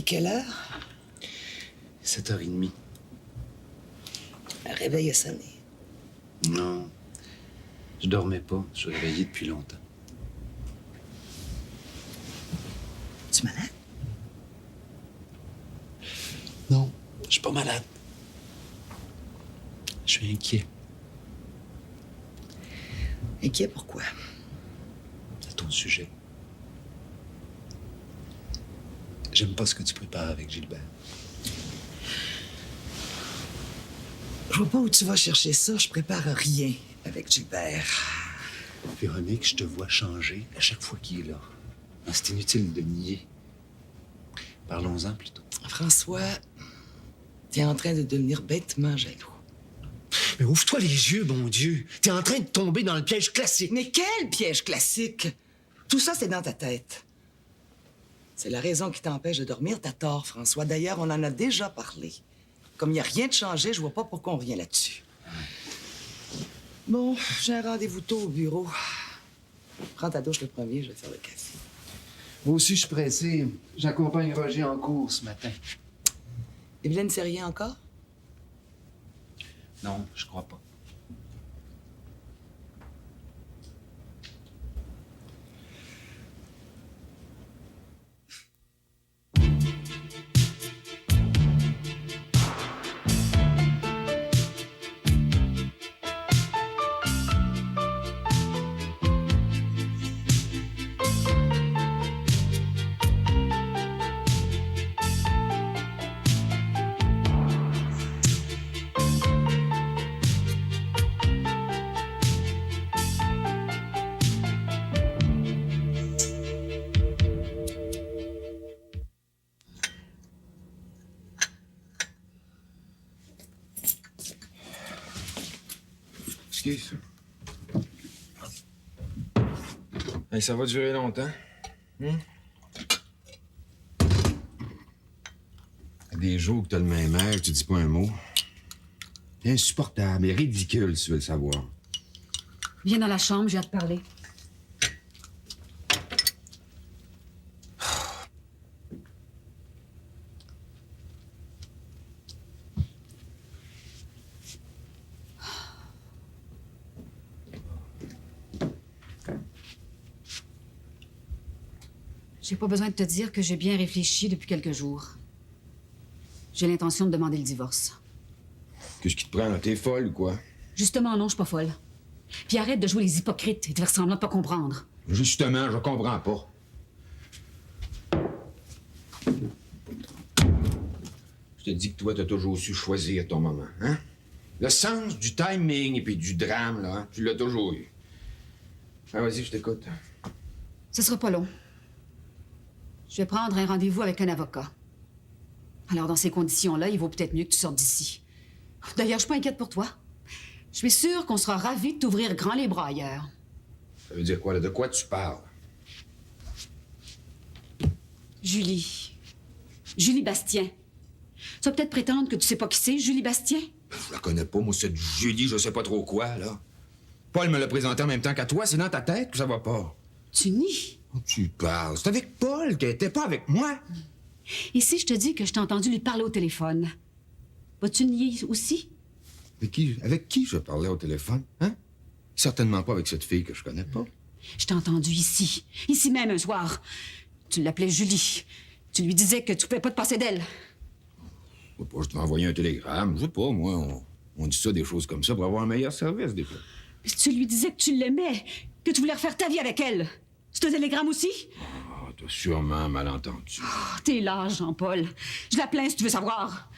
quelle heure? 7h30. Un réveil a sonné. Non. Je dormais pas. Je suis réveillé depuis longtemps. Tu es malade? Non, je suis pas malade. Je suis inquiet. Inquiet pourquoi? C'est ton sujet. J'aime pas ce que tu prépares avec Gilbert. Je vois pas où tu vas chercher ça. Je prépare rien avec Gilbert. Véronique, je te vois changer à chaque fois qu'il est là. Ah, c'est inutile de nier. Parlons-en plutôt. François, t'es en train de devenir bêtement jaloux. Mais ouvre-toi les yeux, bon Dieu. T'es en train de tomber dans le piège classique. Mais quel piège classique! Tout ça, c'est dans ta tête. C'est la raison qui t'empêche de dormir. T'as tort, François. D'ailleurs, on en a déjà parlé. Comme il n'y a rien de changé, je vois pas pourquoi on revient là-dessus. Bon, j'ai un rendez-vous tôt au bureau. Prends ta douche le premier, je vais faire le café. Moi aussi, je suis pressé. J'accompagne Roger en cours ce matin. Evelyne ne sait rien encore? Non, je crois pas. Excuse. Hey, ça va durer longtemps. Des jours que t'as le même air, tu dis pas un mot. C'est insupportable et ridicule, si tu veux le savoir. Viens dans la chambre, j'ai à te parler. J'ai pas besoin de te dire que j'ai bien réfléchi depuis quelques jours. J'ai l'intention de demander le divorce. Qu'est-ce qui te prend, là? T'es folle ou quoi? Justement, non, je suis pas folle. Puis arrête de jouer les hypocrites et de faire semblant de pas comprendre. Justement, je comprends pas. Je te dis que toi, t'as toujours su choisir ton moment, hein? Le sens du timing et puis du drame, là, hein? Tu l'as toujours eu. Ah, vas-y, je t'écoute. Ce sera pas long. Je vais prendre un rendez-vous avec un avocat. Alors, dans ces conditions-là, il vaut peut-être mieux que tu sortes d'ici. D'ailleurs, je suis pas inquiète pour toi. Je suis sûre qu'on sera ravis de t'ouvrir grand les bras ailleurs. Ça veut dire quoi, là? De quoi tu parles? Julie. Julie Bastien. Tu vas peut-être prétendre que tu sais pas qui c'est, Julie Bastien? Je la connais pas, moi, cette Julie, je sais pas trop quoi, là. Paul me l'a présenté en même temps qu'à toi, c'est dans ta tête que ça va pas. Tu nies. Tu parles. C'est avec Paul qu'elle était pas avec moi. Et si je te dis que je t'ai entendu lui parler au téléphone, vas-tu nier aussi? Avec qui je parlais au téléphone, hein? Certainement pas avec cette fille que je connais pas. Je t'ai entendu ici. Ici même un soir. Tu l'appelais Julie. Tu lui disais que tu pouvais pas te passer d'elle. Je sais pas, je t'ai envoyé un télégramme. Je sais pas, moi, on dit ça, des choses comme ça, pour avoir un meilleur service, des fois. Mais tu lui disais que tu l'aimais, que tu voulais refaire ta vie avec elle. C'est un télégramme aussi? Ah, t'as sûrement mal entendu. Oh, t'es là, Jean-Paul. Je la plains si tu veux savoir.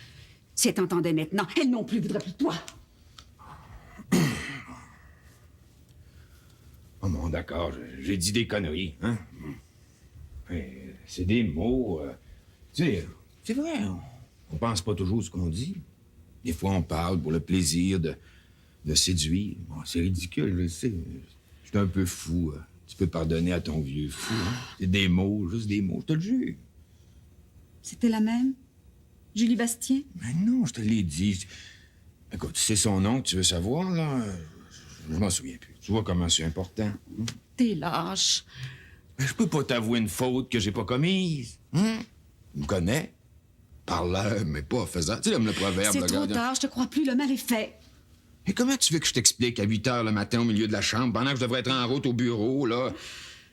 Si elle t'entendait maintenant, elle non plus voudrait plus de toi. Oh bon, d'accord, j'ai dit des conneries, hein? Mais c'est des mots, tu sais, c'est vrai, on pense pas toujours ce qu'on dit. Des fois, on parle pour le plaisir de séduire. Bon, c'est ridicule, je le sais. Je suis un peu fou. Tu peux pardonner à ton vieux fou, hein? C'est des mots, juste des mots, je te le jure. C'était la même? Julie Bastien? Mais non, je te l'ai dit. Écoute, c'est son nom que tu veux savoir, là? Je m'en souviens plus. Tu vois comment c'est important. Hein? T'es lâche. Mais je peux pas t'avouer une faute que j'ai pas commise. Hein? Tu me connais. parleur, mais pas faisant. Tu sais, comme le proverbe. C'est là, trop regarde. tard, je te crois plus, le mal est fait. Et comment tu veux que je t'explique à 8 heures le matin au milieu de la chambre, pendant que je devrais être en route au bureau, là?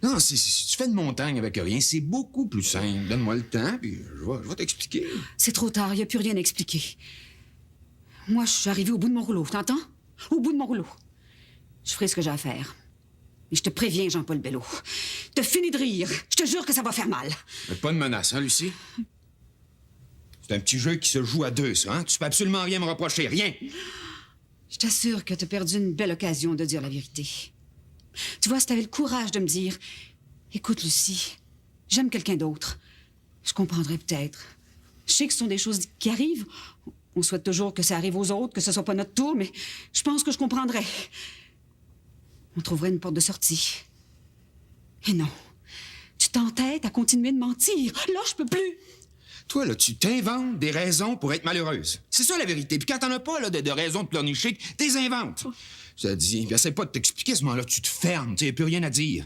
Non, si tu fais une montagne avec rien, c'est beaucoup plus simple. Donne-moi le temps, puis je vais t'expliquer. C'est trop tard, il n'y a plus rien à expliquer. Moi, je suis arrivée au bout de mon rouleau, t'entends? Au bout de mon rouleau. Je ferai ce que j'ai à faire. Mais je te préviens, Jean-Paul Bello. T'as fini de rire. Je te jure que ça va faire mal. Mais pas de menace, hein, Lucie? C'est un petit jeu qui se joue à deux, ça, hein? Tu peux absolument rien me reprocher, rien! Je t'assure que t'as perdu une belle occasion de dire la vérité. Tu vois, si t'avais le courage de me dire... Écoute, Lucie, j'aime quelqu'un d'autre. Je comprendrais peut-être. Je sais que ce sont des choses qui arrivent. On souhaite toujours que ça arrive aux autres, que ce soit pas notre tour, mais je pense que je comprendrais. On trouverait une porte de sortie. Et non, tu t'entêtes à continuer de mentir. Là, je peux plus. Toi, là, tu t'inventes des raisons pour être malheureuse. C'est ça, la vérité. Puis quand t'en as pas, là, de raisons de pleurnicher, t'es inventes. Ça dit, puis essaie pas de t'expliquer, à ce moment-là, tu te fermes, tu n'as plus rien à dire.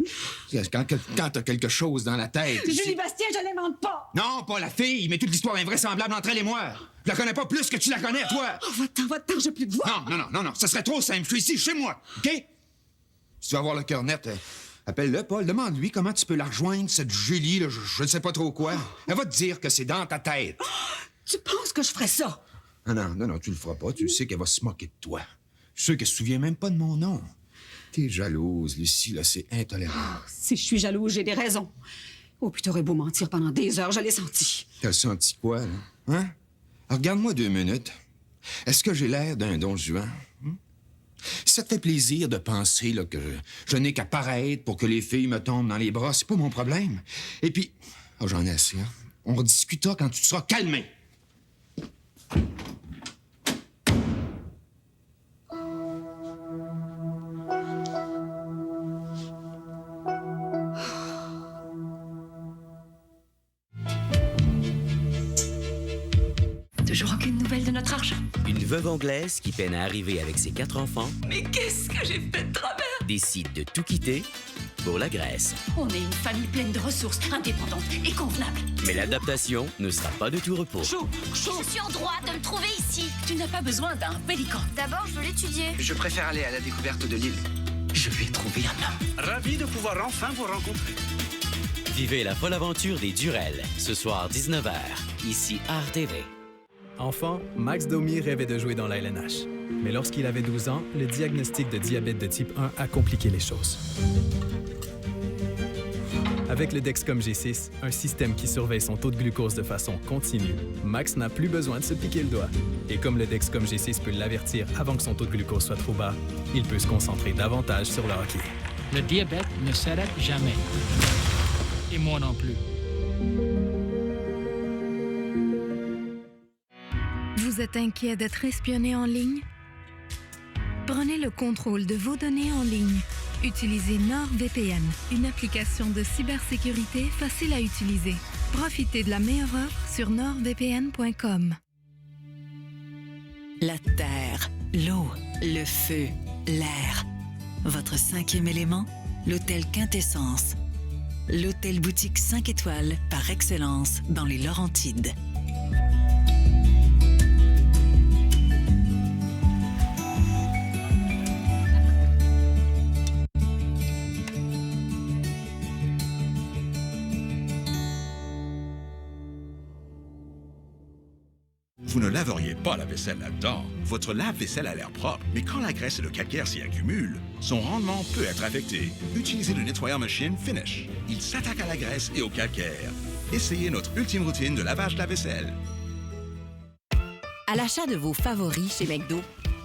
Quand t'as quelque chose dans la tête... Julie Bastien, je l'invente pas. Non, pas la fille, mais toute l'histoire invraisemblable entre elle et moi. Je la connais pas plus que tu la connais, toi. Oh, va-t'en, j'ai plus de voix. Non, ça serait trop simple. Je suis ici, chez moi, OK? Si tu veux avoir le cœur net, appelle-le, Paul, demande-lui comment tu peux la rejoindre, cette Julie, là, je ne sais pas trop quoi. Elle va te dire que c'est dans ta tête. Tu penses que je ferais ça? Non, tu le feras pas. Tu sais qu'elle va se moquer de toi. Je suis sûr qu'elle se souvient même pas de mon nom. T'es jalouse, Lucie, là, c'est intolérable. Si je suis jalouse, j'ai des raisons. Oh, puis t'aurais beau mentir pendant des heures, je l'ai senti. T'as senti quoi, là? Hein? Alors, regarde-moi 2 minutes. Est-ce que j'ai l'air d'un don Juan? Si ça te fait plaisir de penser là, que je n'ai qu'à paraître pour que les filles me tombent dans les bras, c'est pas mon problème. Et puis, j'en ai assez, hein? On rediscutera quand tu te seras calmé. Toujours aucune nouvelle de notre argent. Une veuve anglaise qui peine à arriver avec ses 4 enfants Mais qu'est-ce que j'ai fait de travers? décide de tout quitter pour la Grèce. On est une famille pleine de ressources, indépendante et convenable. Mais l'adaptation ne sera pas de tout repos. Chaud. Je suis en droit de me trouver ici. Tu n'as pas besoin d'un pélican. D'abord, je veux l'étudier. Je préfère aller à la découverte de l'île. Je vais trouver un homme. Ravi de pouvoir enfin vous rencontrer. Vivez la folle aventure des Durel, ce soir 19h, ici RTV. Enfant, Max Domi rêvait de jouer dans la LNH. Mais lorsqu'il avait 12 ans, le diagnostic de diabète de type 1 a compliqué les choses. Avec le Dexcom G6, un système qui surveille son taux de glucose de façon continue, Max n'a plus besoin de se piquer le doigt. Et comme le Dexcom G6 peut l'avertir avant que son taux de glucose soit trop bas, il peut se concentrer davantage sur le hockey. Le diabète ne s'arrête jamais. Et moi non plus. Vous êtes inquiet d'être espionné en ligne? Prenez le contrôle de vos données en ligne. Utilisez NordVPN, une application de cybersécurité facile à utiliser. Profitez de la meilleure offre sur nordvpn.com. La terre, l'eau, le feu, l'air. Votre 5e élément, l'hôtel Quintessence. L'hôtel boutique 5 étoiles par excellence dans les Laurentides. Vous ne laveriez pas la vaisselle là-dedans. Votre lave-vaisselle a l'air propre, mais quand la graisse et le calcaire s'y accumulent, son rendement peut être affecté. Utilisez le nettoyeur machine Finish. Il s'attaque à la graisse et au calcaire. Essayez notre ultime routine de lavage de la vaisselle. À l'achat de vos favoris chez McDo,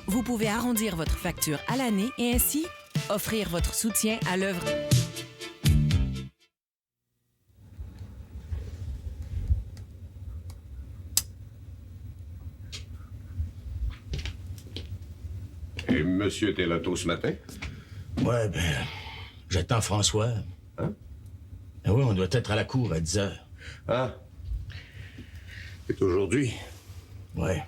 vous pouvez arrondir votre facture à l'année et ainsi offrir votre soutien à l'œuvre. Et monsieur était là tôt ce matin? Ouais, j'attends François. Hein? Ah oui, on doit être à la cour à 10 heures. Ah. C'est aujourd'hui? Ouais.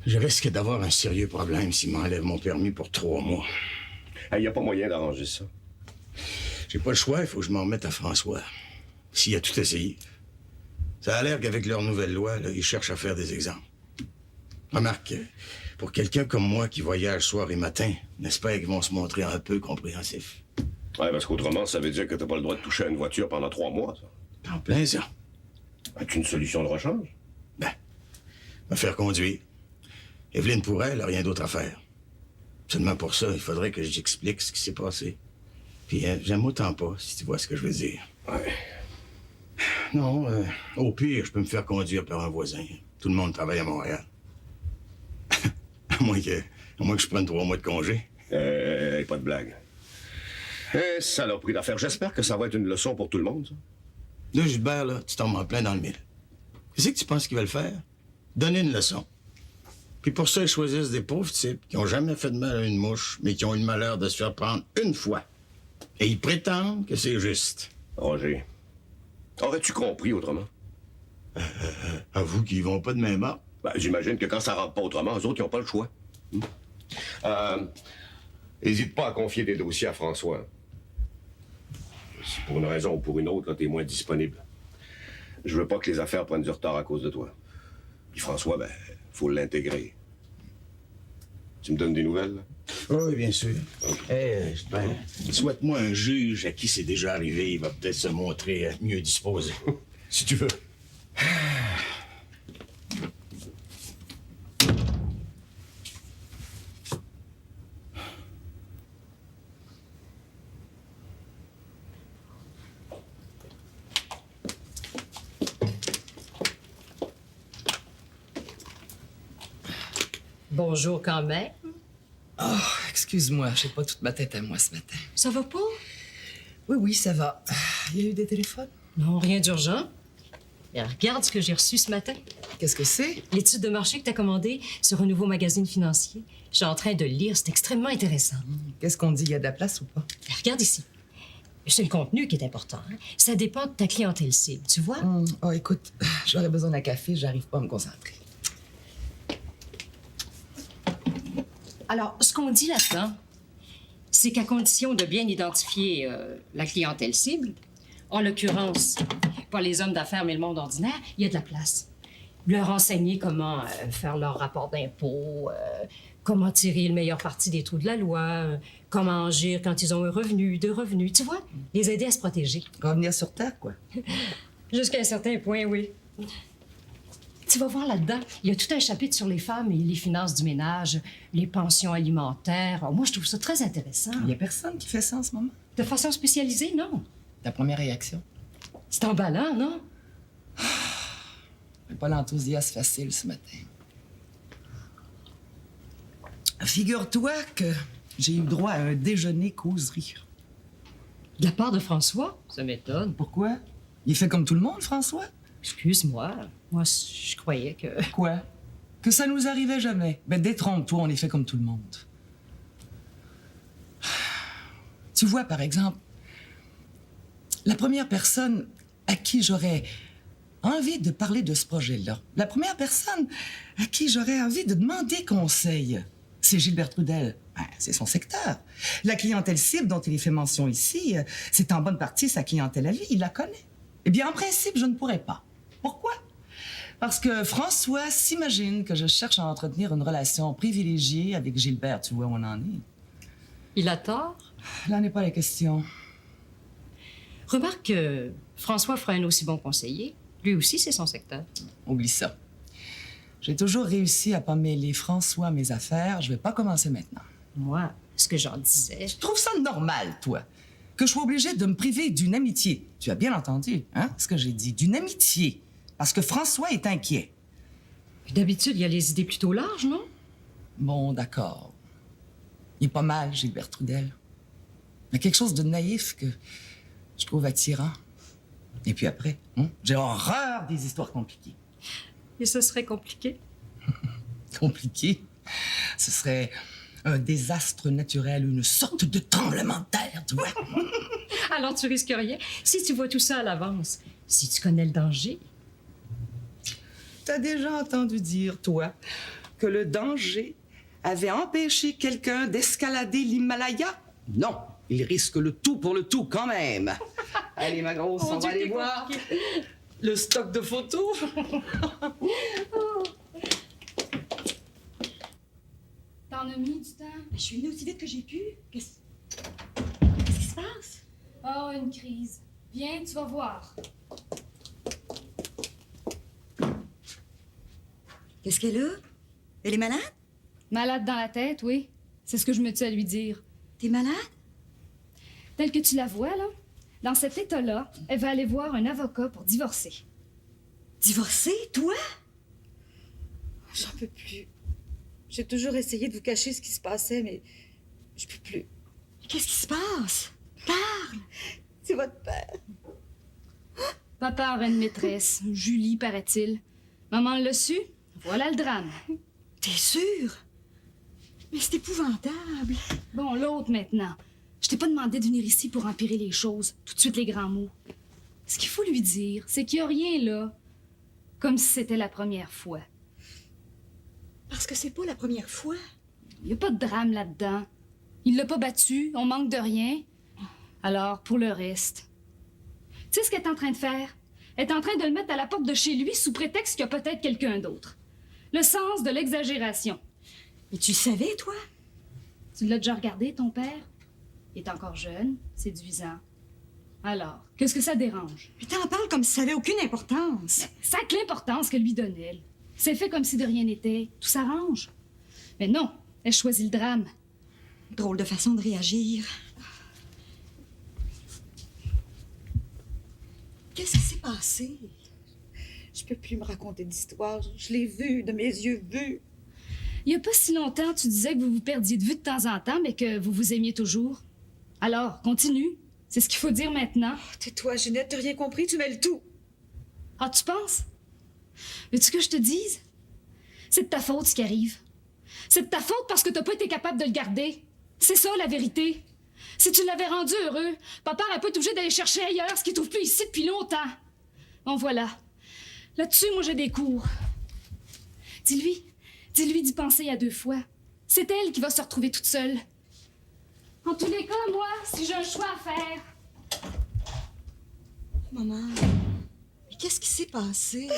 Je risque d'avoir un sérieux problème s'il m'enlève mon permis pour 3 mois. Il n'y a pas moyen d'arranger ça. J'ai pas le choix, il faut que je m'en remette à François. S'il a tout essayé. Ça a l'air qu'avec leur nouvelle loi, là, ils cherchent à faire des exemples. Remarque, pour quelqu'un comme moi qui voyage soir et matin, j'espère qu'ils vont se montrer un peu compréhensifs. Ouais, parce qu'autrement, ça veut dire que t'as pas le droit de toucher à une voiture pendant 3 mois, ça. En plein ça. As-tu une solution de rechange? Me faire conduire. Evelyne pourrait, elle n'a rien d'autre à faire. Seulement pour ça, il faudrait que j'explique ce qui s'est passé. Puis j'aime autant pas, si tu vois ce que je veux dire. Ouais. Non, au pire, je peux me faire conduire par un voisin. Tout le monde travaille à Montréal. à moins que je prenne 3 mois de congé. Pas de blague. Saloperie d'affaires. J'espère que ça va être une leçon pour tout le monde, ça. Là, Gilbert, là, tu tombes en plein dans le mille. Qu'est-ce que tu penses qu'ils veulent faire? Donner une leçon. Puis pour ça, ils choisissent des pauvres types qui ont jamais fait de mal à une mouche, mais qui ont eu le malheur de se faire prendre une fois. Et ils prétendent que c'est juste. Roger, aurais-tu compris autrement? Avoue qu'ils vont pas de même ordre. J'imagine que quand ça rentre pas autrement, eux autres, ils n'ont pas le choix. Hésite pas à confier des dossiers à François. Si pour une raison ou pour une autre, t'es moins disponible. Je veux pas que les affaires prennent du retard à cause de toi. Puis François, faut l'intégrer. Tu me donnes des nouvelles, là? Oui, bien sûr. Souhaite-moi un juge à qui c'est déjà arrivé. Il va peut-être se montrer mieux disposé. Si tu veux. Bonjour quand même. Oh, excuse-moi, j'ai pas toute ma tête à moi ce matin. Ça va pas? Oui, ça va. Il y a eu des téléphones? Non, rien d'urgent. Mais regarde ce que j'ai reçu ce matin. Qu'est-ce que c'est? L'étude de marché que tu as commandée sur un nouveau magazine financier. Je suis en train de le lire, c'est extrêmement intéressant. Qu'est-ce qu'on dit? Il y a de la place ou pas? Regarde ici. C'est le contenu qui est important. Hein? Ça dépend de ta clientèle cible, tu vois? Oh, écoute, j'aurais besoin d'un café, j'arrive pas à me concentrer. Alors, ce qu'on dit là-dedans, c'est qu'à condition de bien identifier la clientèle cible, en l'occurrence, pas les hommes d'affaires, mais le monde ordinaire, il y a de la place. Leur enseigner comment faire leur rapport d'impôt, comment tirer le meilleur parti des trous de la loi, comment agir quand ils ont un revenu, deux revenus, tu vois? Les aider à se protéger. Revenir sur Terre, quoi. Jusqu'à un certain point, oui. Tu vas voir là-dedans, il y a tout un chapitre sur les femmes et les finances du ménage, les pensions alimentaires. Alors, moi, je trouve ça très intéressant. Il y a personne qui fait ça en ce moment? De façon spécialisée, non. Ta première réaction? C'est emballant, non? J'ai pas l'enthousiasme facile ce matin. Figure-toi que j'ai eu droit à un déjeuner causerie. De la part de François? Ça m'étonne. Pourquoi? Il fait comme tout le monde, François? Excuse-moi. Moi, je croyais que... Quoi? Que ça nous arrivait jamais. Détrompe-toi, on est fait comme tout le monde. Tu vois, par exemple, la première personne à qui j'aurais envie de parler de ce projet-là, la première personne à qui j'aurais envie de demander conseil, c'est Gilbert Trudel. C'est son secteur. La clientèle cible dont il est fait mention ici, c'est en bonne partie sa clientèle à lui. Il la connaît. Eh bien, en principe, je ne pourrais pas. Pourquoi? Parce que François s'imagine que je cherche à entretenir une relation privilégiée avec Gilbert. Tu vois où on en est. Il a tort? Là n'est pas la question. Remarque que François fera un aussi bon conseiller. Lui aussi, c'est son secteur. Oublie ça. J'ai toujours réussi à pas mêler François à mes affaires. Je vais pas commencer maintenant. Moi, ce que j'en disais... Tu trouves ça normal, toi, que je sois obligée de me priver d'une amitié? Tu as bien entendu, hein, ce que j'ai dit. D'une amitié. Parce que François est inquiet. D'habitude, il y a les idées plutôt larges, non? Bon, d'accord. Il est pas mal, Gilbert Trudel. Il y a quelque chose de naïf que je trouve attirant. Et puis après, j'ai horreur des histoires compliquées. Et ce serait compliqué? Compliqué? Ce serait un désastre naturel, une sorte de tremblement de terre, tu vois. Alors tu risques rien. Si tu vois tout ça à l'avance, si tu connais le danger... T'as déjà entendu dire, toi, que le danger avait empêché quelqu'un d'escalader l'Himalaya? Non, il risque le tout pour le tout quand même. Allez, ma grosse, on va aller voir. Le stock de photos. T'en as mis du temps? Je suis venue aussi vite que j'ai pu. Qu'est-ce qui se passe? Oh, une crise. Viens, tu vas voir. Qu'est-ce qu'elle a? Elle est malade? Malade dans la tête, oui. C'est ce que je me tue à lui dire. T'es malade? Tel que tu la vois, là, dans cet état-là, elle va aller voir un avocat pour divorcer. Divorcer, toi? J'en peux plus. J'ai toujours essayé de vous cacher ce qui se passait, mais je peux plus. Qu'est-ce qui se passe? Parle! C'est votre père. Papa aurait une maîtresse, Julie, paraît-il. Maman l'a su, voilà le drame. T'es sûre? Mais c'est épouvantable. Bon, l'autre maintenant. Je t'ai pas demandé de venir ici pour empirer les choses, tout de suite les grands mots. Ce qu'il faut lui dire, c'est qu'il y a rien là. Comme si c'était la première fois. Parce que c'est pas la première fois. Il y a pas de drame là-dedans. Il l'a pas battu, on manque de rien. Alors, pour le reste... Tu sais ce qu'elle est en train de faire? Elle est en train de le mettre à la porte de chez lui sous prétexte qu'il y a peut-être quelqu'un d'autre. Le sens de l'exagération. Mais tu savais, toi? Tu l'as déjà regardé, ton père? Il est encore jeune, séduisant. Alors, qu'est-ce que ça dérange? Mais t'en parles comme si ça avait aucune importance. Ça a l'importance que lui donne elle. C'est fait comme si de rien n'était. Tout s'arrange. Mais non, elle choisit le drame. Drôle de façon de réagir. Qu'est-ce qui s'est passé? Je peux plus me raconter d'histoire. Je l'ai vu, de mes yeux vus. Il y a pas si longtemps, tu disais que vous vous perdiez de vue de temps en temps, mais que vous vous aimiez toujours. Alors, continue. C'est ce qu'il faut dire maintenant. Oh, tais-toi, Ginette, t'as rien compris, tu mêles tout. Ah, tu penses? Veux-tu que je te dise? C'est de ta faute ce qui arrive. C'est de ta faute parce que t'as pas été capable de le garder. C'est ça, la vérité. Si tu l'avais rendu heureux, papa n'aurait pas été obligé d'aller chercher ailleurs ce qu'il trouve plus ici depuis longtemps. Bon, voilà. Là-dessus, moi, j'ai des cours. Dis-lui d'y penser à 2 fois. C'est elle qui va se retrouver toute seule. En tous les cas, moi, si j'ai un choix à faire... Maman, mais qu'est-ce qui s'est passé?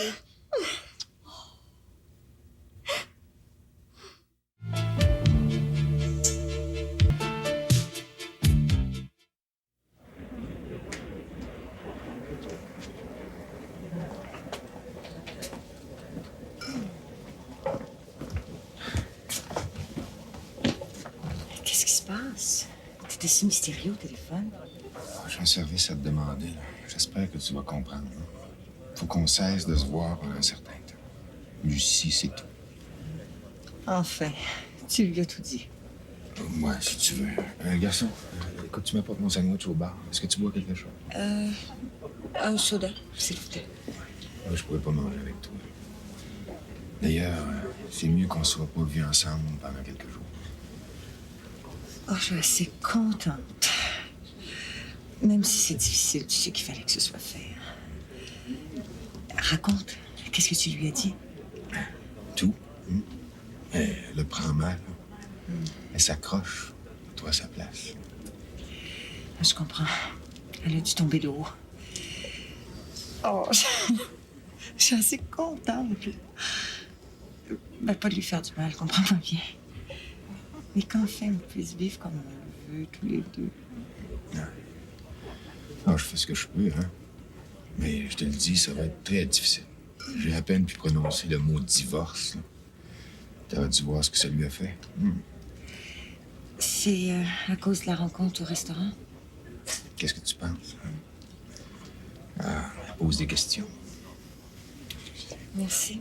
Qu'est-ce qui se passe? T'étais si mystérieux au téléphone. J'ai un service à te demander. Là. J'espère que tu vas comprendre. Faut qu'on cesse de se voir pendant un certain temps. Lucie, c'est tout. Enfin, tu lui as tout dit. Ouais, si tu veux. Garçon, écoute, tu m'apportes mon sandwich au bar. Est-ce que tu bois quelque chose? Un soda, s'il vous plaît. Moi, je pourrais pas manger avec toi. D'ailleurs, c'est mieux qu'on soit pas vus ensemble pendant quelques jours. Oh, je suis assez contente. Même si c'est difficile, tu sais qu'il fallait que ce soit fait. Raconte, qu'est-ce que tu lui as dit? Tout. Elle le prend mal. Elle s'accroche. Toi à sa place. Je comprends. Elle a dû tomber de haut. Oh, je suis assez contente. Ben, pas de lui faire du mal, comprends-moi bien. Mais qu'enfin on puisse vivre comme on le veut, tous les deux. Ah, je fais ce que je peux, hein. Mais je te le dis, ça va être très difficile. J'ai à peine pu prononcer le mot divorce. T'aurais dû voir ce que ça lui a fait. C'est à cause de la rencontre au restaurant? Qu'est-ce que tu penses? Ah, elle pose des questions. Merci.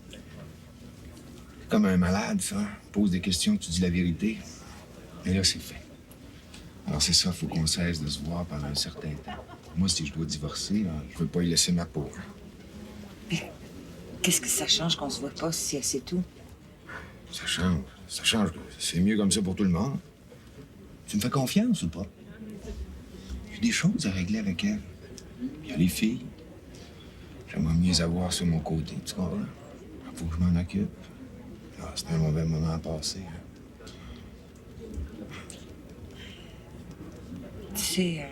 C'est comme un malade, ça. Pose des questions, tu dis la vérité. Et là, c'est fait. Alors, c'est ça, faut qu'on cesse de se voir pendant un certain temps. Moi, si je dois divorcer, là, je veux pas y laisser ma peau. Mais qu'est-ce que ça change qu'on se voit pas si c'est tout? Ça change. Ça change. C'est mieux comme ça pour tout le monde. Tu me fais confiance ou pas? J'ai des choses à régler avec elle. Il y a les filles. J'aimerais mieux les avoir sur mon côté, tu comprends? Faut que je m'en occupe. Ah, c'est un mauvais moment à passer. Tu sais,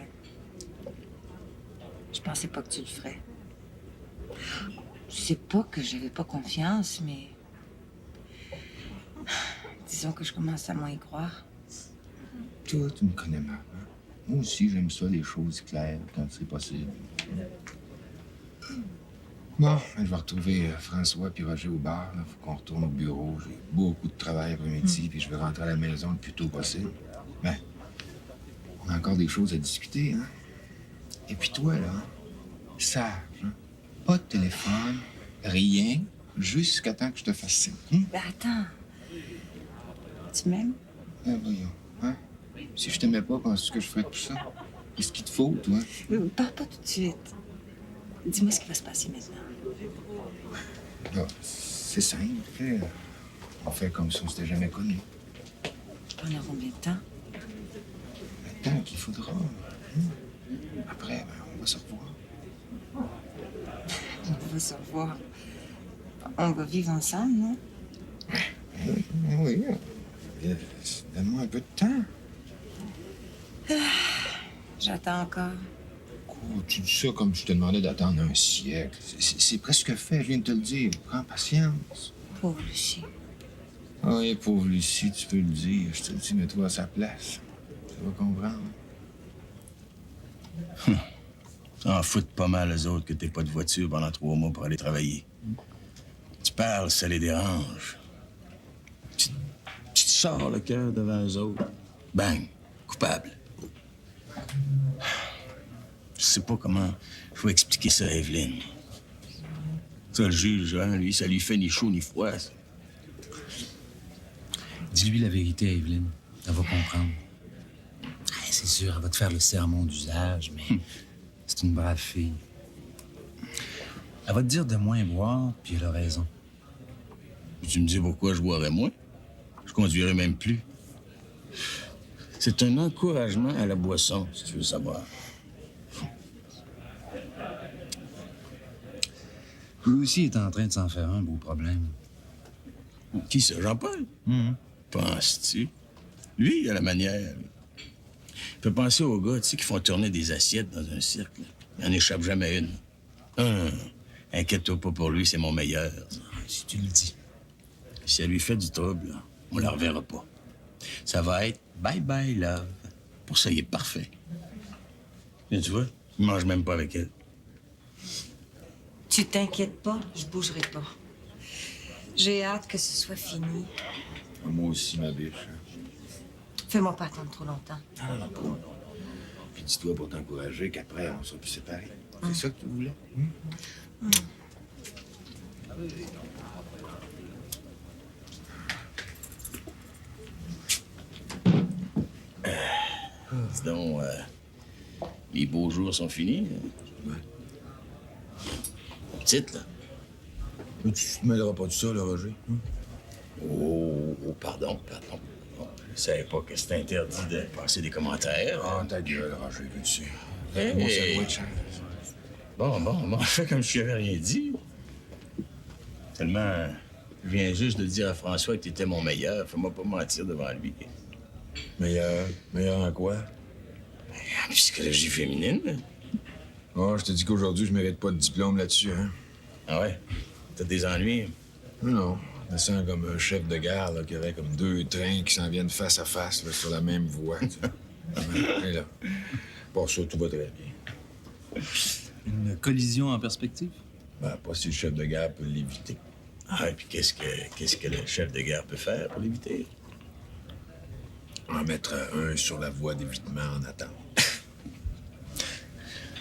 je pensais pas que tu le ferais. C'est pas que j'avais pas confiance, mais... Disons que je commence à moins y croire. Toi, tu me connais mal. Hein? Moi aussi, j'aime ça, les choses claires, quand c'est possible. Bon, je vais retrouver François puis Roger au bar. Il faut qu'on retourne au bureau. J'ai beaucoup de travail après-midi, puis je vais rentrer à la maison le plus tôt possible. Ben, on a encore des choses à discuter, hein? Et puis toi, là, sage, hein? Pas de téléphone, rien, jusqu'à temps que je te fasse signe. Hein? Ben attends. Tu m'aimes? Ben voyons, hein? Si je t'aimais pas, penses-tu que je ferais tout ça? Qu'est-ce qu'il te faut, toi? Parle pas tout de suite. Dis-moi ce qui va se passer maintenant. Là, c'est simple. On fait comme si on s'était jamais connus. Pendant combien de temps? Le temps qu'il faudra. Hein? Après, ben, on va se revoir. On va se revoir. On va vivre ensemble, non? Oui. Donne-moi un peu de temps. J'attends encore. Oh, tu dis ça comme je te demandais d'attendre un siècle. C'est presque fait, je viens de te le dire. Prends patience. Pauvre Lucie. Ah oui, pauvre Lucie, tu peux le dire. Je te le dis, mets-toi à sa place. Tu vas comprendre. En foutent pas mal, eux autres, que t'aies pas de voiture pendant 3 mois pour aller travailler. Tu parles, ça les dérange. Tu te sors le cœur devant eux autres. Bang! Coupable. Je sais pas comment je vais expliquer ça à Evelyne. Ça, le juge, hein, lui, ça lui fait ni chaud ni froid. Dis-lui la vérité à Evelyne. Elle va comprendre. C'est sûr, elle va te faire le sermon d'usage, mais c'est une brave fille. Elle va te dire de moins boire, puis elle a raison. Tu me dis pourquoi je boirais moins? Je conduirais même plus. C'est un encouragement à la boisson, si tu veux savoir. Lui aussi est en train de s'en faire un beau problème. Qui ça, Jean-Paul? Penses-tu? Lui, il a la manière. Il fait penser aux gars, tu sais, qui font tourner des assiettes dans un cirque. Là. Il n'en échappe jamais une. Inquiète-toi pas pour lui, c'est mon meilleur. Si tu le dis. Si elle lui fait du trouble, là, on la reverra pas. Ça va être bye-bye, love. Pour ça, il est parfait. Et tu vois, il mange même pas avec elle. Tu t'inquiètes pas, je bougerai pas. J'ai hâte que ce soit fini. Moi aussi, ma biche. Fais-moi pas attendre trop longtemps. Non. Puis dis-toi pour t'encourager qu'après, on sera plus séparés. C'est ça que tu voulais? Dis donc, les beaux jours sont finis. Ouais. Petite, là. Mais tu te mêleras pas de ça, là, Roger? Oh, pardon. Je savais pas que c'était interdit de passer des commentaires. Ah, ta gueule, Roger, veux-tu sais. Hey. Moi, ça doit être cher. Bon, fais comme si je n'avais rien dit. Seulement, je viens juste de dire à François que t'étais mon meilleur. Fais-moi pas mentir devant lui. Meilleur en quoi? En psychologie féminine. Oh, je te dis qu'aujourd'hui, je mérite pas de diplôme là-dessus, hein? Ah ouais? T'as des ennuis? Non. Je me sens comme un chef de gare, là, qui aurait comme 2 trains qui s'en viennent face à face, là, sur la même voie. Et là, pour ça, tout va très bien. Une collision en perspective? Ben, pas si le chef de gare peut l'éviter. Ah, et puis qu'est-ce que le chef de gare peut faire pour l'éviter? En mettre un sur la voie d'évitement en attente.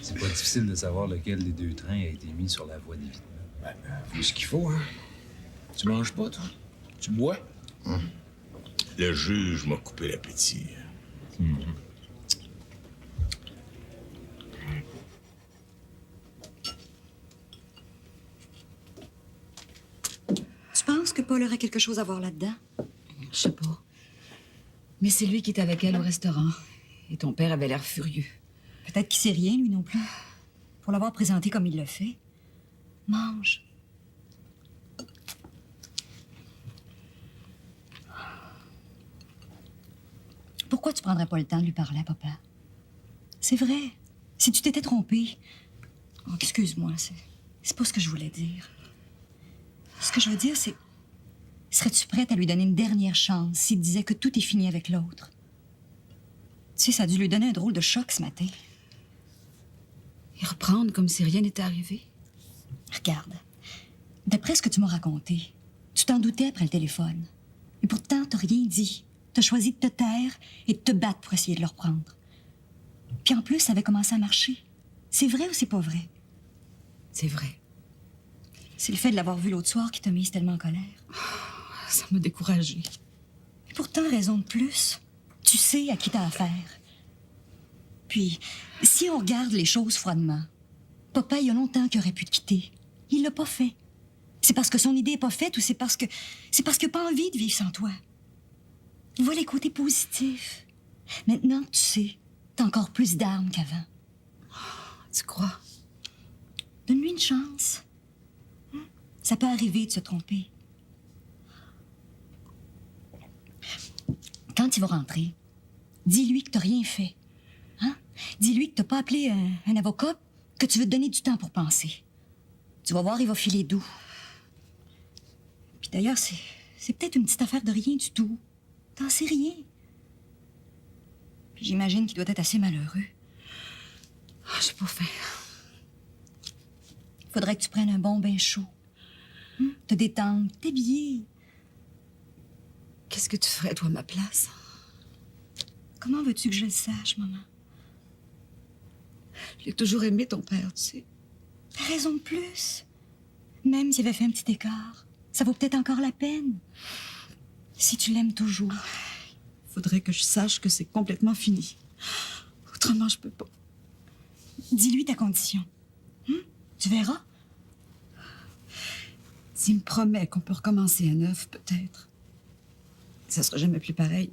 C'est pas difficile de savoir lequel des 2 trains a été mis sur la voie d'évitement. Ben, faut ce qu'il faut, hein? Tu manges pas, toi? Tu bois? Le juge m'a coupé l'appétit. Tu penses que Paul aurait quelque chose à voir là-dedans? Je sais pas. Mais c'est lui qui est avec elle au restaurant. Et ton père avait l'air furieux. Peut-être qu'il sait rien, lui non plus. Pour l'avoir présenté comme il le fait. Mange. Pourquoi tu prendrais pas le temps de lui parler à papa? C'est vrai. Si tu t'étais trompé... Oh, excuse-moi, C'est pas ce que je voulais dire. Ce que je veux dire, c'est... Serais-tu prête à lui donner une dernière chance s'il disait que tout est fini avec l'autre? Tu sais, ça a dû lui donner un drôle de choc ce matin. Et reprendre comme si rien n'était arrivé. Regarde, d'après ce que tu m'as raconté, tu t'en doutais après le téléphone. Et pourtant, t'as rien dit. T'as choisi de te taire et de te battre pour essayer de le reprendre. Puis en plus, ça avait commencé à marcher. C'est vrai ou c'est pas vrai? C'est vrai. C'est le fait de l'avoir vu l'autre soir qui t'a mise tellement en colère. Ça m'a découragée. Et pourtant, raison de plus, tu sais à qui t'as affaire. Puis, si on regarde les choses froidement, papa, il y a longtemps qu'il aurait pu te quitter. Il l'a pas fait. C'est parce que son idée est pas faite ou c'est parce qu'il n'a pas envie de vivre sans toi. Vois les côtés positifs. Maintenant que tu sais, t'as encore plus d'armes qu'avant. Tu crois? Donne-lui une chance. Ça peut arriver de se tromper. Quand il va rentrer, dis-lui que t'as rien fait. Hein? Dis-lui que t'as pas appelé un avocat, que tu veux te donner du temps pour penser. Tu vas voir, il va filer doux. Puis d'ailleurs, c'est peut-être une petite affaire de rien du tout. T'en sais rien. Puis j'imagine qu'il doit être assez malheureux. J'ai pas faim. Faudrait que tu prennes un bon bain chaud. Te détendre, t'habiller. Qu'est-ce que tu ferais, toi, à ma place? Comment veux-tu que je le sache, maman? J'ai toujours aimé ton père, tu sais. T'as raison de plus. Même s'il avait fait un petit écart, ça vaut peut-être encore la peine. Si tu l'aimes toujours. Faudrait que je sache que c'est complètement fini. Autrement, je peux pas. Dis-lui ta condition. Tu verras. S'il me promet qu'on peut recommencer à neuf, peut-être. Ça sera jamais plus pareil.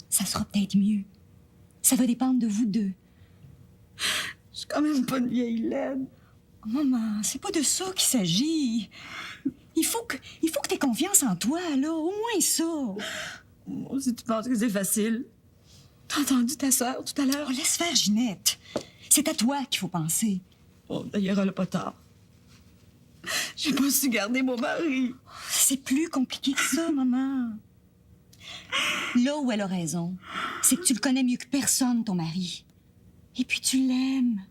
Ça sera peut-être mieux. Ça va dépendre de vous deux. Je suis quand même pas une vieille laide. Oh, maman, c'est pas de ça qu'il s'agit. Il faut que t'aies confiance en toi, là. Au moins ça. Oh, si tu penses que c'est facile. T'as entendu ta sœur tout à l'heure? Oh, laisse faire, Ginette. C'est à toi qu'il faut penser. Oh, d'ailleurs, elle a pas tard. J'ai pas su garder mon mari. C'est plus compliqué que ça, maman. Là où elle a raison, c'est que tu le connais mieux que personne, ton mari. Et puis tu l'aimes.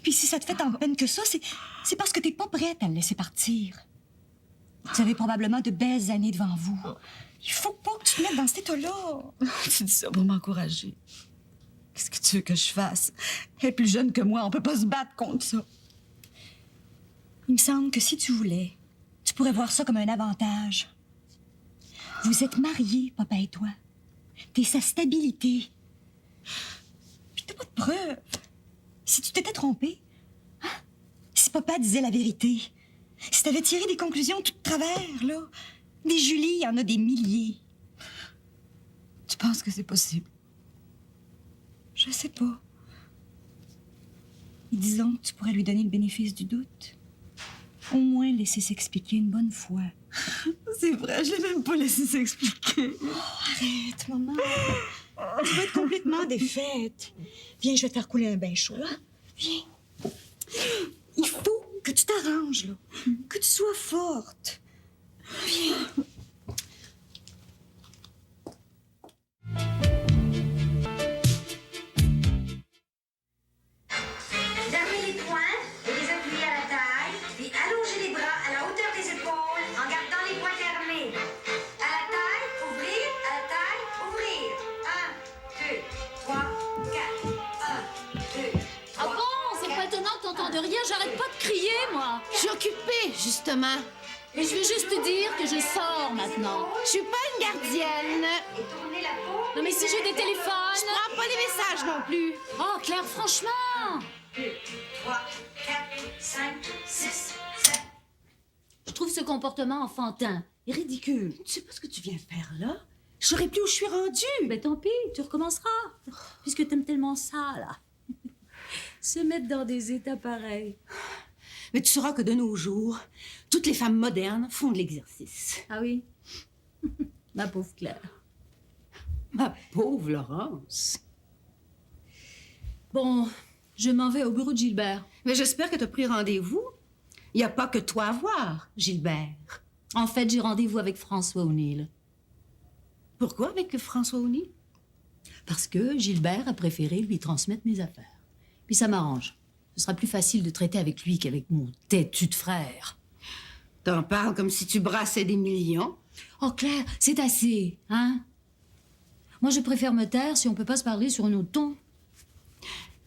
Puis si ça te fait tant de peine que ça, c'est parce que t'es pas prête à le laisser partir. Vous avez probablement de belles années devant vous. Il faut pas que tu te mettes dans cet état-là. Tu dis ça pour m'encourager. Qu'est-ce que tu veux que je fasse? Elle est plus jeune que moi, on peut pas se battre contre ça. Il me semble que si tu voulais, tu pourrais voir ça comme un avantage. Vous êtes mariés, papa et toi. T'es sa stabilité. Puis t'as pas de preuves. Si tu t'étais trompé, hein? Si papa disait la vérité, si t'avais tiré des conclusions tout de travers, là, des Julie, il y en a des milliers. Tu penses que c'est possible? Je sais pas. Et disons que tu pourrais lui donner le bénéfice du doute. Au moins laisser s'expliquer une bonne fois. C'est vrai, je l'ai même pas laissé s'expliquer. Oh, arrête, maman. Tu vas être complètement défaite. Viens, je vais te faire couler un bain chaud, là. Viens. Il faut que tu t'arranges, là. Que tu sois forte. Viens. Fermez les poings et les appuyez à la taille, puis allongez les bras à la hauteur des épaules en gardant les poings fermés. À la taille, ouvrir, à la taille, ouvrir. 1, 2, 3, 4. 1, 2, 3. Ah bon, c'est pas étonnant que t'entendes rien, j'arrête pas de crier, moi. Je suis occupée, justement. Et je veux juste te dire que je sors maintenant. Je suis pas une gardienne. Non, mais si j'ai des téléphones... Je prends pas les messages non plus. Oh, Claire, franchement. 2, 3, 4, 5, 6, 7. Je trouve ce comportement enfantin et ridicule. Tu sais pas ce que tu viens faire là? Je saurais plus où je suis rendue. Ben tant pis, tu recommenceras. Puisque t'aimes tellement ça, là. Se mettre dans des états pareils. Mais tu sauras que de nos jours, toutes les femmes modernes font de l'exercice. Ah oui? Ma pauvre Claire. Ma pauvre Laurence. Bon, Je m'en vais au bureau de Gilbert. Mais j'espère que tu as pris rendez-vous. Il n'y a pas que toi à voir, Gilbert. En fait, j'ai rendez-vous avec François O'Neill. Pourquoi avec François O'Neill? Parce que Gilbert a préféré lui transmettre mes affaires. Puis ça m'arrange. Ce sera plus facile de traiter avec lui qu'avec mon têtu de frère. T'en parles comme si tu brassais des millions. Oh, Claire, c'est assez, hein? Moi, je préfère me taire si on peut pas se parler sur un autre ton.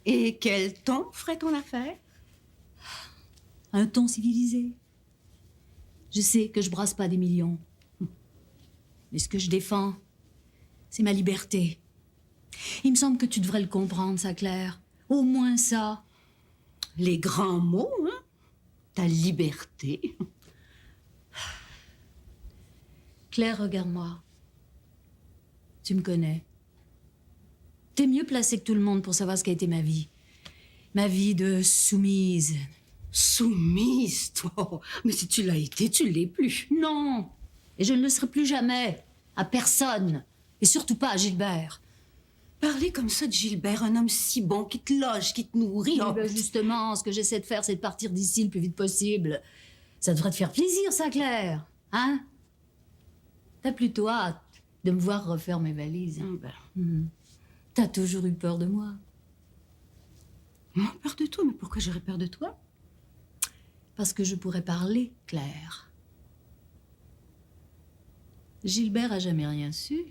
Et quel ton ferait ton affaire? Un ton civilisé. Je sais que je brasse pas des millions. Mais ce que je défends, c'est ma liberté. Il me semble que tu devrais le comprendre, ça, Claire. Au moins ça. Les grands mots, hein? Ta liberté. Claire, regarde-moi. Tu me connais. T'es mieux placée que tout le monde pour savoir ce qu'a été ma vie. Ma vie de soumise. Soumise, toi? Mais si tu l'as été, tu l'es plus. Non. Et je ne le serai plus jamais. À personne. Et surtout pas à Gilbert. Parler comme ça de Gilbert, un homme si bon, qui te loge, qui te nourrit. Eh ben justement, ce que j'essaie de faire, c'est de partir d'ici le plus vite possible. Ça devrait te faire plaisir, ça, Claire. Hein? T'as plutôt hâte de me voir refaire mes valises. T'as toujours eu peur de moi. Moi, peur de toi? Mais pourquoi j'aurais peur de toi? Parce que je pourrais parler, Claire. Gilbert a jamais rien su.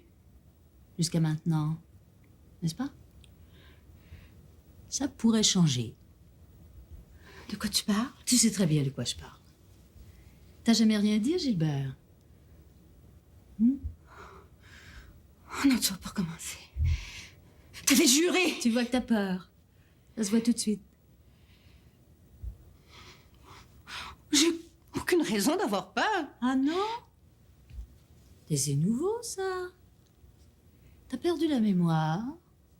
Jusqu'à maintenant. N'est-ce pas? Ça pourrait changer. De quoi tu parles? Tu sais très bien de quoi je parle. T'as jamais rien dit, Gilbert? Oh non, tu vas pas recommencer. T'avais juré! Tu vois que t'as peur. Ça se voit tout de suite. J'ai aucune raison d'avoir peur. Ah non? Et c'est nouveau, ça. T'as perdu la mémoire?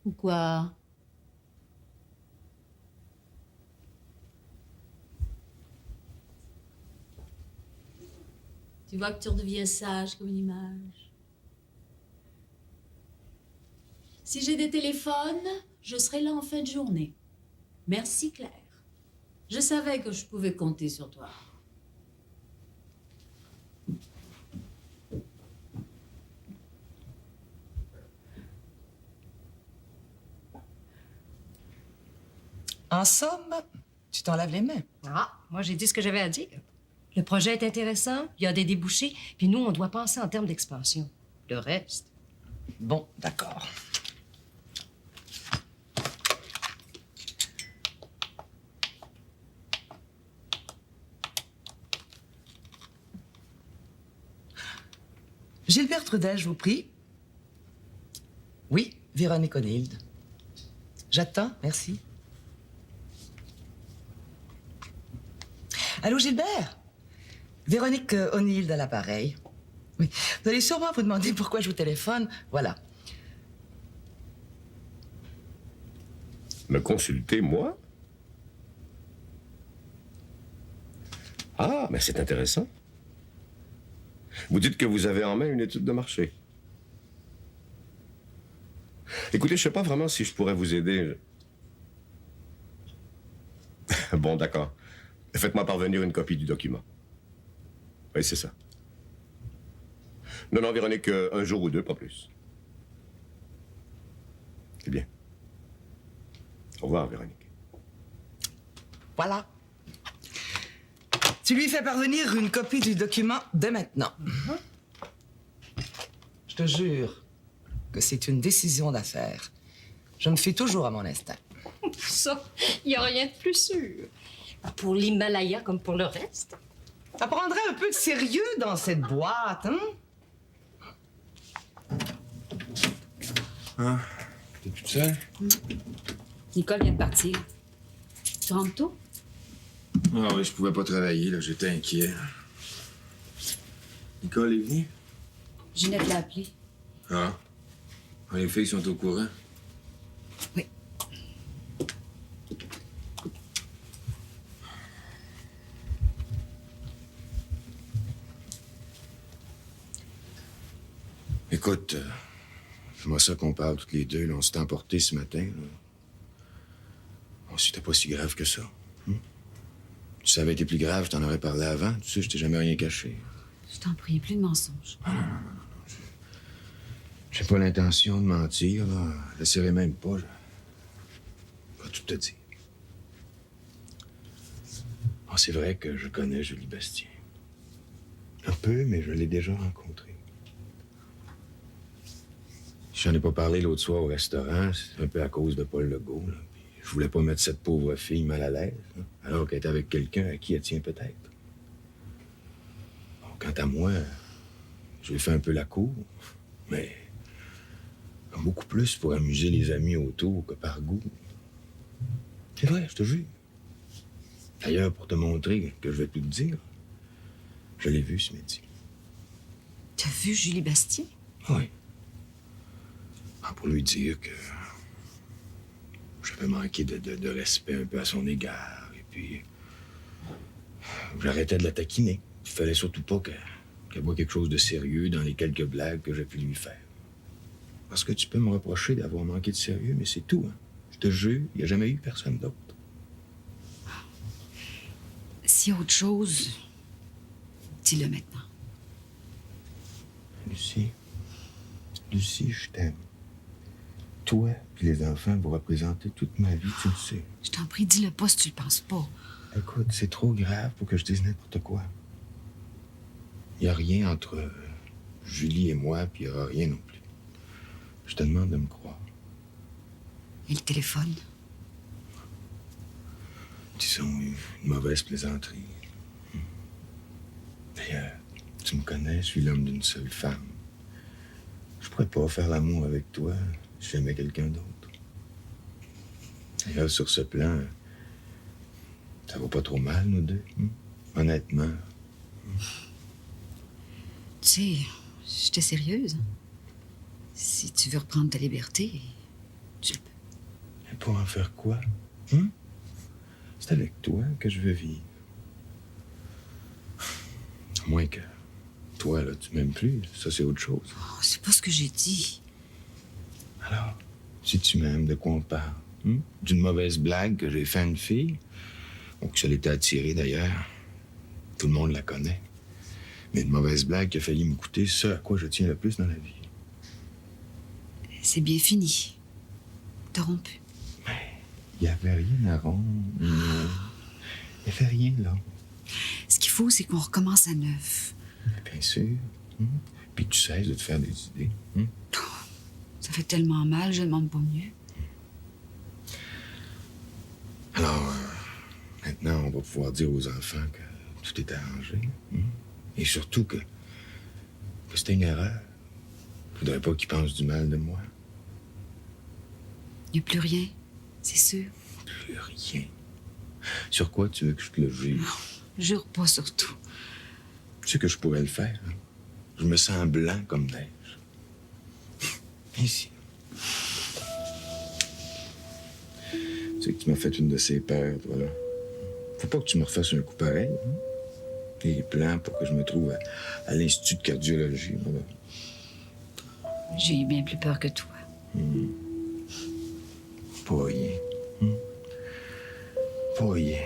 Ou quoi? Tu vois que tu redeviens sage comme une image. Si j'ai des téléphones, je serai là en fin de journée. Merci, Claire. Je savais que je pouvais compter sur toi. En somme, tu t'en laves les mains. Ah, moi, j'ai dit ce que j'avais à dire. Le projet est intéressant, il y a des débouchés, puis nous, on doit penser en termes d'expansion. Le reste... Bon, d'accord. Gilbert Trudel, je vous prie. Oui, Véronique O'Neill. J'attends, merci. Allô, Gilbert? Véronique O'Neill de l'appareil. Oui, vous allez sûrement vous demander pourquoi je vous téléphone. Voilà. Me consulter, moi? Ah, mais c'est intéressant. Vous dites que vous avez en main une étude de marché. Écoutez, je sais pas vraiment si je pourrais vous aider. Bon, d'accord. Faites-moi parvenir une copie du document. Oui, c'est ça. Non, Véronique, un jour ou deux, pas plus. C'est bien. Au revoir, Véronique. Voilà. Tu lui fais parvenir une copie du document dès maintenant. Je te jure que c'est une décision d'affaires. Je me fie toujours à mon instinct. Ça, il n'y a rien de plus sûr. Pour l'Himalaya comme pour le reste. Ça prendrait un peu de sérieux dans cette boîte, hein? Hein? T'es toute seule? Nicole vient de partir. Tu rentres tôt? Ah oui, je pouvais pas travailler, là. J'étais inquiet. Nicole est venue? Ginette l'a appelé. Ah. Les filles sont au courant? Oui. Écoute, j'aimerais ça qu'on parle toutes les deux. Là. On s'est emportés ce matin. Là. Bon, c'était pas si grave que ça. Si ça avait été plus grave, je t'en aurais parlé avant. Tu sais, je t'ai jamais rien caché. Je t'en prie, plus de mensonges. J'ai pas l'intention de mentir, là. J'essaierai même pas. Je vais tout te dire. Bon, c'est vrai que je connais Julie Bastien. Un peu, mais je l'ai déjà rencontrée. J'en ai pas parlé l'autre soir au restaurant. C'est un peu à cause de Paul Legault, là. Je voulais pas mettre cette pauvre fille mal à l'aise, là, alors qu'elle est avec quelqu'un à qui elle tient peut-être. Bon, quant à moi, je lui ai fait un peu la cour, mais beaucoup plus pour amuser les amis autour que par goût. C'est vrai, je te jure. D'ailleurs, pour te montrer que je vais tout te dire, je l'ai vue ce midi. T'as vu Julie Bastien? Oui. Pour lui dire que j'avais manqué de respect un peu à son égard. Et puis, j'arrêtais de la taquiner. Il fallait surtout pas qu'elle voie quelque chose de sérieux dans les quelques blagues que j'ai pu lui faire. Parce que tu peux me reprocher d'avoir manqué de sérieux, mais c'est tout. Hein. Je te jure, il n'y a jamais eu personne d'autre. S'il y a autre chose, dis-le maintenant. Lucie, je t'aime. Toi et les enfants vous représentez toute ma vie, tu le sais. Je t'en prie, dis-le pas si tu le penses pas. Écoute, c'est trop grave pour que je dise n'importe quoi. Il n'y a rien entre Julie et moi, puis il n'y aura rien non plus. Je te demande de me croire. Et le téléphone? Disons, une mauvaise plaisanterie. D'ailleurs, tu me connais, je suis l'homme d'une seule femme. Je pourrais pas faire l'amour avec toi si j'aimais quelqu'un d'autre. D'ailleurs, sur ce plan, ça va pas trop mal, nous deux, honnêtement. Tu sais, j'étais sérieuse. Si tu veux reprendre ta liberté, tu le peux. Et pour en faire quoi? C'est avec toi que je veux vivre. À moins que toi, là, tu m'aimes plus. Ça, c'est autre chose. Oh, c'est pas ce que j'ai dit. Alors, si tu m'aimes, de quoi on parle? D'une mauvaise blague que j'ai fait à une fille? Ou que ça l'était attirée, d'ailleurs. Tout le monde la connaît. Mais une mauvaise blague qui a failli me coûter ce à quoi je tiens le plus dans la vie. C'est bien fini. T'as rompu. Il n'y avait rien à rompre. Il n'y avait rien, là. Ce qu'il faut, c'est qu'on recommence à neuf. Bien sûr. Puis que tu cesses de te faire des idées. Ça fait tellement mal, je ne demande pas mieux. Alors, maintenant, on va pouvoir dire aux enfants que tout est arrangé. Et surtout que c'était une erreur. Faudrait pas qu'ils pensent du mal de moi. Il n'y a plus rien, c'est sûr. Plus rien. Sur quoi tu veux que je te le jure? Non, jure pas surtout. Tu sais que je pourrais le faire. Hein? Je me sens blanc comme neige. Ici. Tu sais que tu m'as fait une de ces peurs, toi, là. Faut pas que tu me refasses un coup pareil. Des plans pour que je me trouve à l'Institut de cardiologie, voilà. J'ai eu bien plus peur que toi. Pas rien. Pas rien.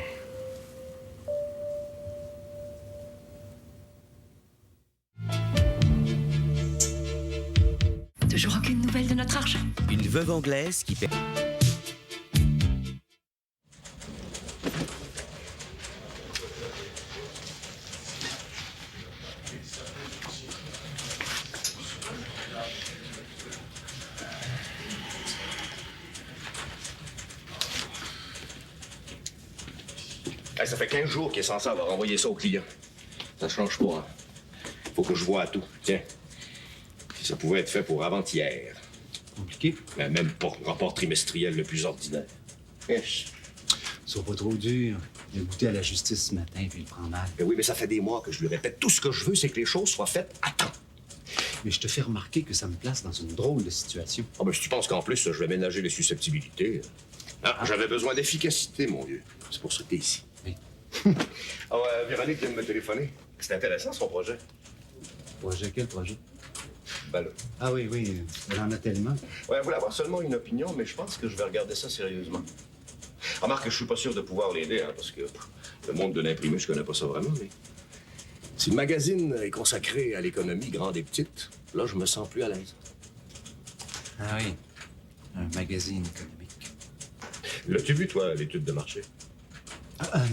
Toujours aucune nouvelle de notre argent. Une veuve anglaise qui paie... Hey, ça fait 15 jours qu'il est censé avoir envoyé ça au client. Ça change pas, hein. Faut que je vois tout. Tiens. Si ça pouvait être fait pour avant-hier. Compliqué? Mais même pas le rapport trimestriel le plus ordinaire. Sois pas trop dur. Il a goûté à la justice ce matin, puis il le prend mal. Mais oui, mais ça fait des mois que je lui répète. Tout ce que je veux, c'est que les choses soient faites à temps. Mais je te fais remarquer que ça me place dans une drôle de situation. Ah, ben, si tu penses qu'en plus, je vais ménager les susceptibilités. J'avais besoin d'efficacité, mon vieux. C'est pour ça que t'es ici. Oui. Véronique vient de me téléphoner. C'est intéressant, son projet. Projet? Quel projet? Ben là. Ah oui, elle en a tellement. Ouais, elle voulait avoir seulement une opinion, mais je pense que je vais regarder ça sérieusement. Remarque que je suis pas sûr de pouvoir l'aider, hein, parce que le monde de l'imprimé, je connais pas ça vraiment, mais... Si le magazine est consacré à l'économie grande et petite, là, je me sens plus à l'aise. Ah oui, un magazine économique. L'as-tu vu, toi, l'étude de marché?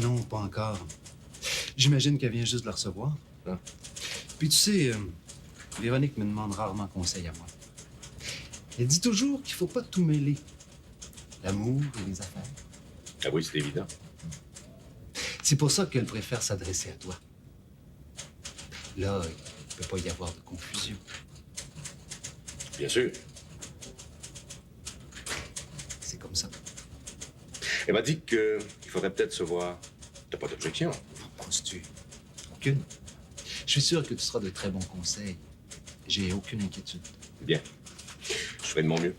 Non, pas encore. J'imagine qu'elle vient juste de la recevoir. Ah. Puis tu sais, Véronique me demande rarement conseil à moi. Elle dit toujours qu'il faut pas tout mêler. L'amour et les affaires. Ah oui, c'est évident. C'est pour ça qu'elle préfère s'adresser à toi. Là, il ne peut pas y avoir de confusion. Bien sûr. C'est comme ça. Elle m'a dit qu'il faudrait peut-être se voir. T'as pas d'objection? Penses-tu? Aucune. Je suis sûr que tu seras de très bons conseils. J'ai aucune inquiétude. Bien. Je ferai de mon mieux.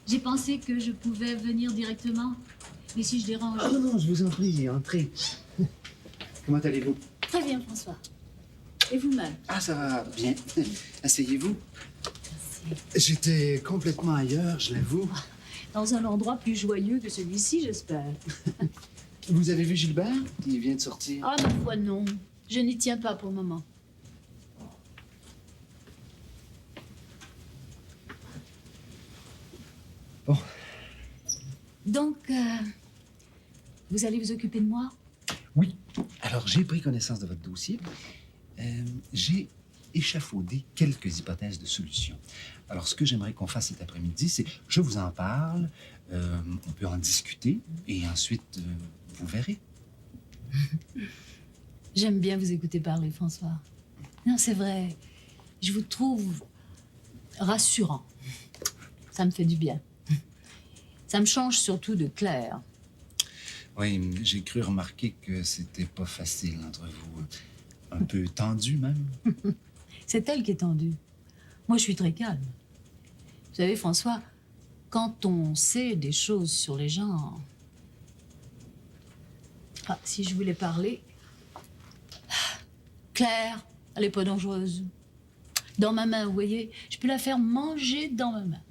J'ai pensé que je pouvais venir directement. Mais si je dérange... Ah non, je vous en prie, entrez. Comment allez-vous? Très bien, François. Et vous-même? Ah, ça va bien. Asseyez-vous. J'étais complètement ailleurs, je l'avoue. Dans un endroit plus joyeux que celui-ci, j'espère. Vous avez vu Gilbert? Il vient de sortir. Ah, ma foi, non. Je n'y tiens pas pour le moment. Bon. Donc, vous allez vous occuper de moi? Oui. Alors, j'ai pris connaissance de votre dossier. J'ai échafaudé quelques hypothèses de solutions. Alors, ce que j'aimerais qu'on fasse cet après-midi, c'est je vous en parle, on peut en discuter, et ensuite, vous verrez. J'aime bien vous écouter parler, François. Non, c'est vrai. Je vous trouve rassurant. Ça me fait du bien. Ça me change surtout de Claire. Oui, j'ai cru remarquer que c'était pas facile entre vous. Un peu tendu, même. C'est elle qui est tendue. Moi, je suis très calme. Vous savez, François, quand on sait des choses sur les gens... Ah, si je voulais parler... Claire, elle est pas dangereuse. Dans ma main, vous voyez, je peux la faire manger dans ma main.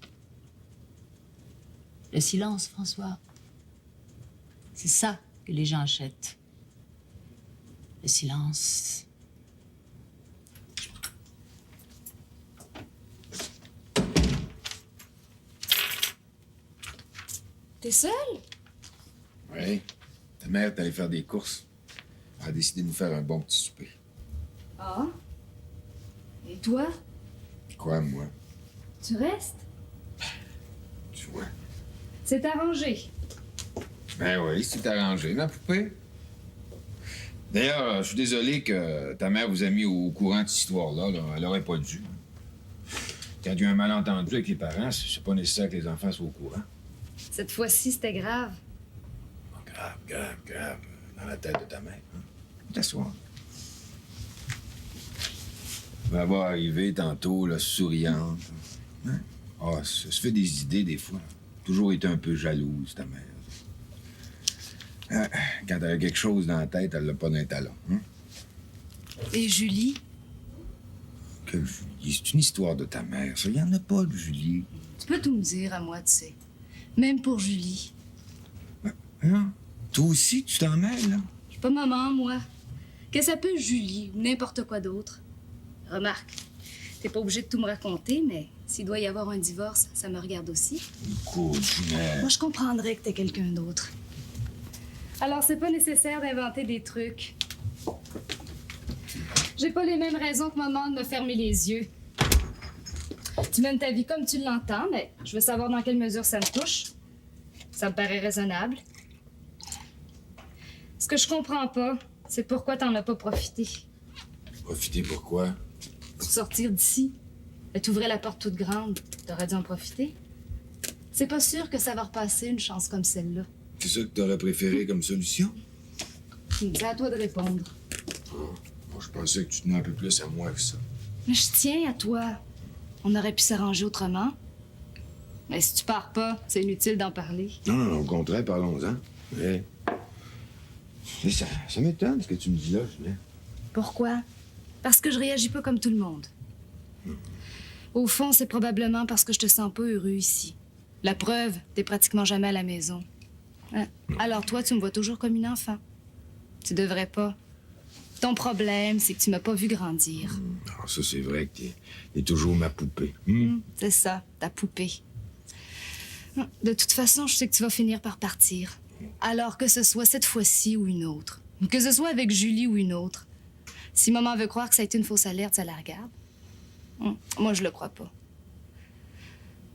Le silence, François, c'est ça que les gens achètent. Le silence. T'es seule? Oui. Ta mère est allée faire des courses. Elle a décidé de nous faire un bon petit souper. Ah. Et toi? Quoi, moi? Tu restes? Tu vois. C'est arrangé. Ben oui, c'est arrangé, ma poupée. D'ailleurs, je suis désolé que ta mère vous a mis au courant de cette histoire-là. Là. Elle aurait pas dû. Quand il y a eu un malentendu avec les parents, c'est pas nécessaire que les enfants soient au courant. Cette fois-ci, c'était grave. Grave. Dans la tête de ta mère. Hein? T'asseoir. Elle va voir arriver tantôt, là, souriante. Hein? Ah, ça se fait des idées, des fois. Toujours été un peu jalouse, ta mère. Quand elle a quelque chose dans la tête, elle l'a pas dans les talons. Hein? Et Julie? Que Julie? C'est une histoire de ta mère, ça. Il y en a pas de Julie. Tu peux tout me dire à moi, tu sais. Même pour Julie. Hein? Toi aussi, tu t'en mêles, là? Je suis pas maman, moi. Que ça peut Julie ou n'importe quoi d'autre. Remarque, t'es pas obligé de tout me raconter, mais s'il doit y avoir un divorce, ça me regarde aussi. Écoute, Julie. Moi, je comprendrais que t'es quelqu'un d'autre. Alors, c'est pas nécessaire d'inventer des trucs. J'ai pas les mêmes raisons que maman de me fermer les yeux. Tu mènes ta vie comme tu l'entends, mais je veux savoir dans quelle mesure ça me touche. Ça me paraît raisonnable. Ce que je comprends pas, c'est pourquoi t'en as pas profité. Profiter pourquoi? Pour sortir d'ici. Elle t'ouvrait la porte toute grande. T'aurais dû en profiter. C'est pas sûr que ça va repasser une chance comme celle-là. C'est ça que t'aurais préféré comme solution? C'est à toi de répondre. Moi, je pensais que tu tenais un peu plus à moi que ça. Mais je tiens à toi. On aurait pu s'arranger autrement. Mais si tu pars pas, c'est inutile d'en parler. Non, au contraire, parlons-en. Mais Mais ça m'étonne ce que tu me dis là, Ginette. Pourquoi? Parce que je réagis pas comme tout le monde. Au fond, c'est probablement parce que je te sens pas heureux ici. La preuve, t'es pratiquement jamais à la maison. Hein? Alors toi, tu me vois toujours comme une enfant. Tu devrais pas. Ton problème, c'est que tu m'as pas vu grandir. Alors ça, c'est vrai que t'es toujours ma poupée. C'est ça, ta poupée. De toute façon, je sais que tu vas finir par partir. Alors que ce soit cette fois-ci ou une autre. Que ce soit avec Julie ou une autre. Si maman veut croire que ça a été une fausse alerte, ça la regarde. Moi, je le crois pas.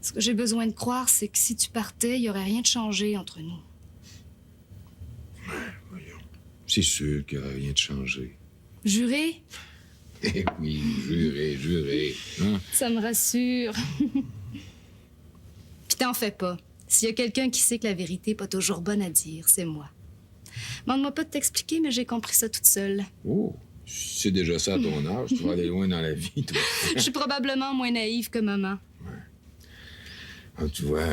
Ce que j'ai besoin de croire, c'est que si tu partais, il y aurait rien de changé entre nous. Voyons. C'est sûr qu'il n'y aurait rien de changé. Juré? Eh oui, juré. Hein? Ça me rassure. Puis t'en fais pas. S'il y a quelqu'un qui sait que la vérité n'est pas toujours bonne à dire, c'est moi. Demande-moi pas de t'expliquer, mais j'ai compris ça toute seule. Oh, c'est déjà ça à ton âge. Tu vas aller loin dans la vie, toi. Je suis probablement moins naïve que maman. Ah, tu vois,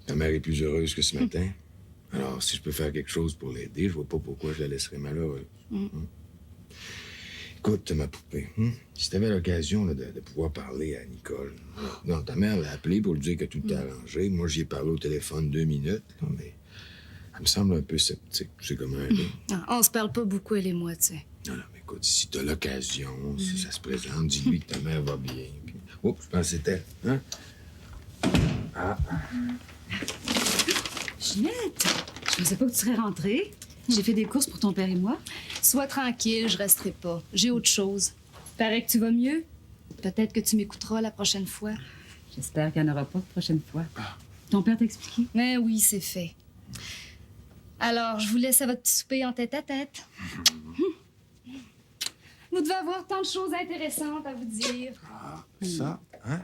ta mère est plus heureuse que ce matin. Alors, si je peux faire quelque chose pour l'aider, je vois pas pourquoi je la laisserais malheureuse. Écoute, ma poupée, si t'avais l'occasion là, de pouvoir parler à Nicole... Non, ta mère l'a appelé pour lui dire que tout était arrangé. Moi, j'y ai parlé au téléphone 2 minutes, là, mais elle me semble un peu sceptique. C'est comme un gars. On se parle pas beaucoup, elle et moi, tu sais. Non, mais écoute, si t'as l'occasion, si ça se présente, dis-lui que ta mère va bien. Puis... Oups, je pense que c'était elle, hein? Ah. Ginette, je pensais pas que tu serais rentrée. J'ai fait des courses pour ton père et moi. Sois tranquille, je resterai pas. J'ai autre chose. Paraît que tu vas mieux. Peut-être que tu m'écouteras la prochaine fois. J'espère qu'il n'y en aura pas de prochaine fois. Ton père t'a expliqué? Mais oui, c'est fait. Alors, je vous laisse à votre petit souper en tête-à-tête. Vous devez avoir tant de choses intéressantes à vous dire. Ah, ça, hein?